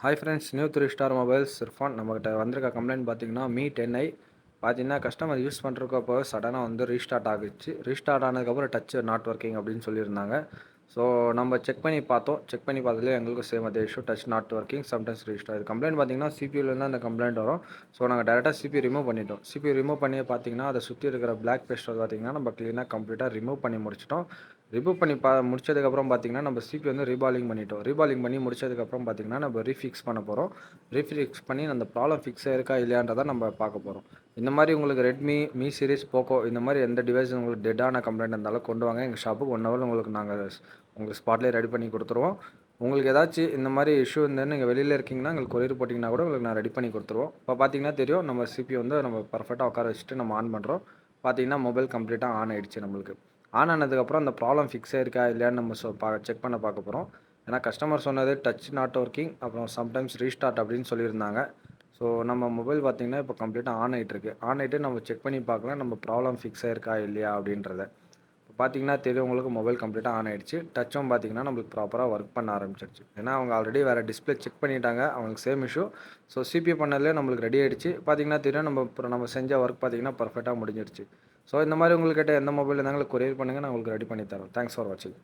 Hi friends, new 3 star mobiles Irfan. நம்மகிட்ட வந்திருக்க complaint பார்த்தீங்கன்னா Mi 10i பார்த்தீங்கன்னா கஸ்டமர் யூஸ் பண்ணுறக்கப்போ சடனாக வந்து ரீஸ்டார்ட் ஆகிடுச்சு. ரீஸ்டார்ட் ஆனதுக்கப்புறம் டச் நாட் ஒர்க்கிங் அப்படின்னு சொல்லியிருந்தாங்க. ஸோ நம்ம செக் பண்ணி பார்த்தோம். செக் பண்ணி பார்த்ததுலேயே எங்களுக்கு சேம் அதே issue, touch not working, sometimes restart. இது கம்ப்ளைண்ட் பார்த்தீங்கன்னா சிபியூலேருந்து அந்த கம்ப்ளைண்ட் வரும். ஸோ நாங்கள் டேரெக்டாக சிபியூ ரிமூவ் பண்ணிட்டோம். சிபியூ ரிமூவ் பண்ணி பார்த்தீங்கன்னா அதை சுற்றி இருக்கிற பிளாக் பேஸ்ட்டை பார்த்தீங்கன்னா நம்ம க்ளீனாக கம்ப்ளீட்டாக ரிமூவ் பண்ணி முடிச்சிட்டோம். ரிமூவ் பண்ணி முடிச்சதுக்கப்புறம் பார்த்தீங்கன்னா நம்ம சிபி வந்து ரீபாலிங் பண்ணிட்டோம். ரீபாலிங் பண்ணி முடிச்சதுக்கப்புறம் பார்த்தீங்கன்னா நம்ம ரீஃபிக்ஸ் பண்ண போகிறோம். ரீஃபிக்ஸ் பண்ணி அந்த ப்ராப்ளம் ஃபிக்ஸ் ஆயிருக்கா இல்லையான்றதை நம்ம பார்க்க போகிறோம். இந்த மாதிரி உங்களுக்கு ரெட்மி, மீ சீரிஸ், போக்கோ இந்த மாதிரி எந்த டிவைஸ் உங்களுக்கு டெட்டான கம்ப்ளைண்ட் இருந்தாலும் கொண்டு வாங்க எங்கள் ஷாப்புக்கு. 1 ஹவர் உங்களுக்கு நாங்கள் உங்களுக்கு ஸ்பாட்லேயே ரெடி பண்ணி கொடுத்துருவோம். உங்களுக்கு ஏதாச்சும் இந்த மாதிரி இஷ்யூ இருந்ததுன்னு நீங்கள் வெளியில் இருக்கீங்கன்னா எங்களுக்கு கொரியர் போட்டிங்கன்னா கூட உங்களுக்கு நான் ரெடி பண்ணி கொடுத்துருவோம். இப்போ பார்த்தீங்கன்னா தெரியும், நம்ம சிபி வந்து நம்ம பர்ஃபெக்டாக உட்கார வச்சுட்டு நம்ம ஆன் பண்ணுறோம். பார்த்தீங்கன்னா மொபைல் கம்ப்ளீட்டாக ஆன் ஆகிடுச்சு. நம்மளுக்கு ஆன் ஆனதுக்கப்புறம் அந்த ப்ராப்ளம் ஃபிக்ஸ் ஆயிருக்கா இல்லையான்னு நம்ம செக் பண்ண பார்க்க போகிறோம். ஏன்னா கஸ்டமர் சொன்னது டச் நாட் ஒர்க்கிங், அப்புறம் சம்டைம்ஸ் ரீஸ்டார்ட் அப்படின்னு சொல்லியிருந்தாங்க. ஸோ நம்ம மொபைல் பார்த்திங்கன்னா இப்போ கம்ப்ளீட்டாக ஆன் ஆகிட்டுருக்கு. ஆன் ஆகிட்டு நம்ம செக் பண்ணி பார்க்கலாம் நம்ம ப்ராப்ளம் ஃபிக்ஸ் ஆயிருக்கா இல்லையா அப்படின்றத. இப்போ பார்த்தீங்கன்னா தெரியும் உங்களுக்கு மொபைல் கம்ப்ளீட்டாக ஆன் ஆகிடுச்சு. டச்சும் பார்த்தீங்கன்னா நம்மளுக்கு ப்ராப்பராக ஒர்க் பண்ண ஆரம்பிச்சிருச்சு. ஏன்னா அவங்க ஆல்ரெடி வேறு டிஸ்பிளே செக் பண்ணிட்டாங்க, அவங்களுக்கு சேம் இஷ்யூ. ஸோ சிபி பண்ணதுலேயே நம்மளுக்கு ரெடி ஆகிடுச்சு. பார்த்தீங்கன்னா தெரியும் நம்ம செஞ்ச ஒர்க் பார்த்தீங்கன்னா பர்ஃபெக்டாக முடிஞ்சிருச்சு. ஸோ இந்த மாதிரி உங்கள்கிட்ட எந்த மொபைல் இருந்தாலும் கொரியர் பண்ணுங்கள், நான் உங்களுக்கு ரெடி பண்ணி தரோம். தேங்க்ஸ் ஃபார் வாட்சிங்.